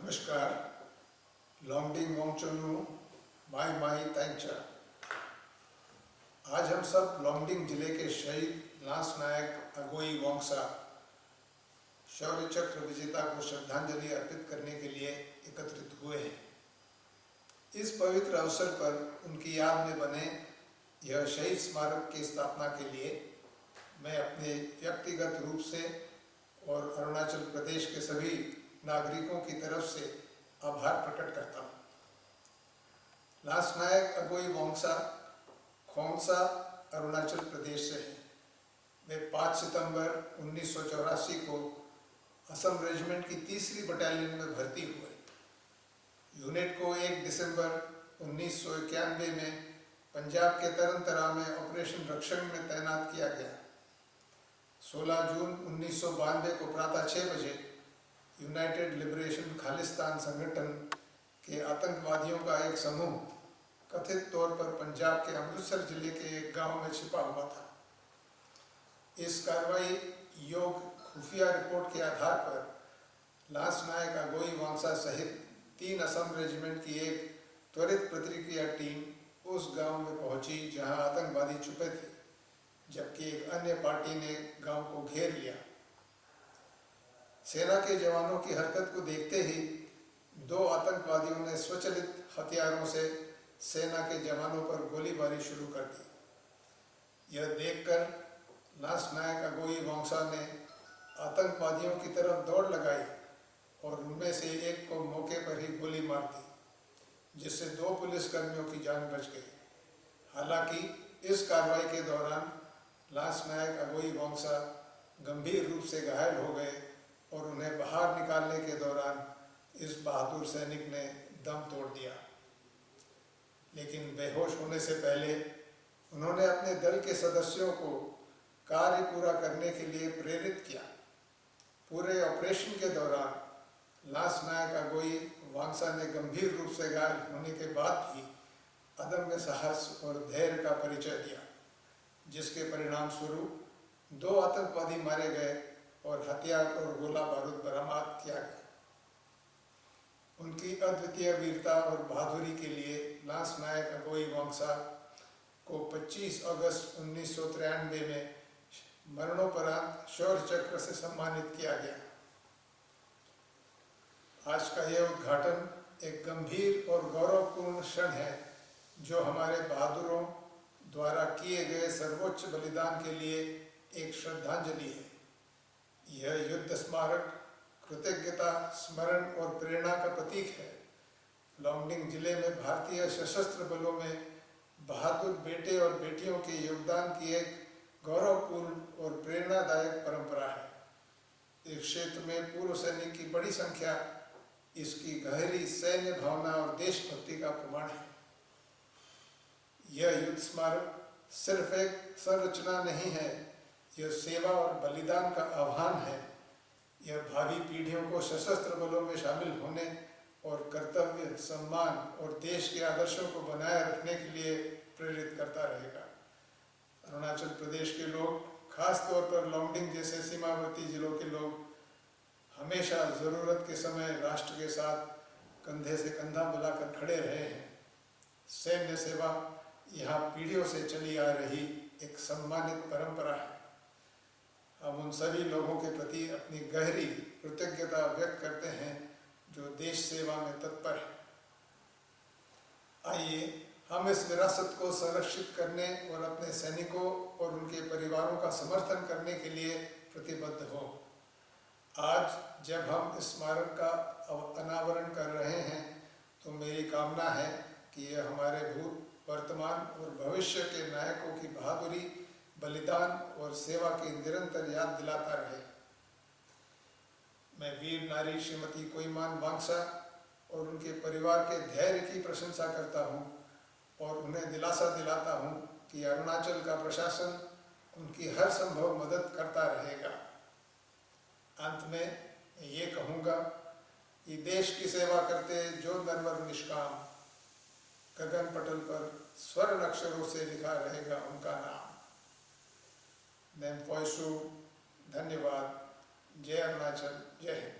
नमस्कार। लॉन्गडिंग वोंगचुनु माई माई ताइंचा। आज हम सब लॉन्गडिंग जिले के शहीद लांस नायक अगोई वोंगसा शौर्य चक्र विजेता को श्रद्धांजलि अर्पित करने के लिए एकत्रित हुए हैं। इस पवित्र अवसर पर उनकी याद में बने यह शहीद स्मारक की स्थापना के लिए मैं अपने व्यक्तिगत रूप से और अरुणाचल प्रदेश के सभी नागरिकों की तरफ से आभार प्रकट करता हूँ। लांस नायक अगोई वोंगसा खोंसा अरुणाचल प्रदेश से हैं। वे 5 सितंबर 1984 को असम रेजिमेंट की 3री बटालियन में भर्ती हुए। यूनिट को 1 दिसंबर 1991 में पंजाब के तरन तारा में ऑपरेशन रक्षक में तैनात किया गया। 16 जून 1992 को प्रातः 6 बजे यूनाइटेड लिबरेशन खालिस्तान संगठन के आतंकवादियों का एक समूह कथित तौर पर पंजाब के अमृतसर जिले के एक गांव में छिपा हुआ था। इस कार्रवाई योग्य खुफिया रिपोर्ट के आधार पर लांस नायक अगोई वोंगसा सहित 3 असम रेजिमेंट की एक त्वरित प्रतिक्रिया टीम उस गांव में पहुंची जहां आतंकवादी छुपे थे, जबकि एक अन्य पार्टी ने गांव को घेर लिया। सेना के जवानों की हरकत को देखते ही 2 आतंकवादियों ने स्वचालित हथियारों से सेना के जवानों पर गोलीबारी शुरू कर दी। यह देखकर लांस नायक अगोई वोंगसा ने आतंकवादियों की तरफ दौड़ लगाई और उनमें से एक को मौके पर ही गोली मार दी, जिससे 2 पुलिसकर्मियों की जान बच गई। हालांकि इस कार्रवाई के दौरान लांस नायक अगोई वोंगसा गंभीर रूप से घायल हो गए और उन्हें बाहर निकालने के दौरान इस बहादुर सैनिक ने दम तोड़ दिया। लेकिन बेहोश होने से पहले उन्होंने अपने दल के सदस्यों को कार्य पूरा करने के लिए प्रेरित किया। पूरे ऑपरेशन के दौरान लांस नायक अगोई वोंगसा ने गंभीर रूप से घायल होने के बाद भी अदम्य साहस और धैर्य का परिचय दिया, जिसके परिणाम स्वरूप 2 आतंकवादी मारे गए और हथियार और गोला बारूद बरामद किया गया। उनकी अद्वितीय वीरता और बहादुरी के लिए लांस नायक अगोई वोंगसा को 25 अगस्त 1993 में मरणोपरांत शौर्य चक्र से सम्मानित किया गया। आज का यह उद्घाटन एक गंभीर और गौरवपूर्ण क्षण है, जो हमारे बहादुरों द्वारा किए गए सर्वोच्च बलिदान के लिए एक श्रद्धांजलि है। यह युद्ध स्मारक कृतज्ञता, स्मरण और प्रेरणा का प्रतीक है। लॉन्गडिंग जिले में भारतीय सशस्त्र बलों में बहादुर बेटे और बेटियों के योगदान की एक गौरवपूर्ण और प्रेरणादायक परंपरा है। इस क्षेत्र में पूर्व सैनिक की बड़ी संख्या इसकी गहरी सैन्य भावना और देशभक्ति का प्रमाण है। यह युद्ध स्मारक सिर्फ एक संरचना नहीं है, यह सेवा और बलिदान का आह्वान है। यह भावी पीढ़ियों को सशस्त्र बलों में शामिल होने और कर्तव्य, सम्मान और देश के आदर्शों को बनाए रखने के लिए प्रेरित करता रहेगा। अरुणाचल प्रदेश के लोग, खास तौर पर लॉन्गडिंग जैसे सीमावर्ती जिलों के लोग, हमेशा ज़रूरत के समय राष्ट्र के साथ कंधे से कंधा मिलाकर खड़े रहे हैं। सैन्य सेवा यहाँ पीढ़ियों से चली आ रही एक सम्मानित परंपरा है। हम उन सभी लोगों के प्रति अपनी गहरी कृतज्ञता व्यक्त करते हैं जो देश सेवा में तत्पर हैं। आइए हम इस विरासत को संरक्षित करने और अपने सैनिकों और उनके परिवारों का समर्थन करने के लिए प्रतिबद्ध हों। आज जब हम इस स्मारक का अनावरण कर रहे हैं, तो मेरी कामना है कि यह हमारे भूत, वर्तमान और भविष्य के नायकों की बहादुरी, बलिदान और सेवा की निरंतर याद दिलाता रहे। मैं वीर नारी श्रीमती कोइमान वांगसा और उनके परिवार के धैर्य की प्रशंसा करता हूँ और उन्हें दिलासा दिलाता हूँ कि अरुणाचल का प्रशासन उनकी हर संभव मदद करता रहेगा। अंत में ये कहूँगा कि देश की सेवा करते जो नरवर निष्काम, गगन पटल पर स्वर्ण अक्षरों से लिखा रहेगा उनका नाम। नेम पॉयसू, धन्यवाद। जय अरुणाचल, जय हिंद।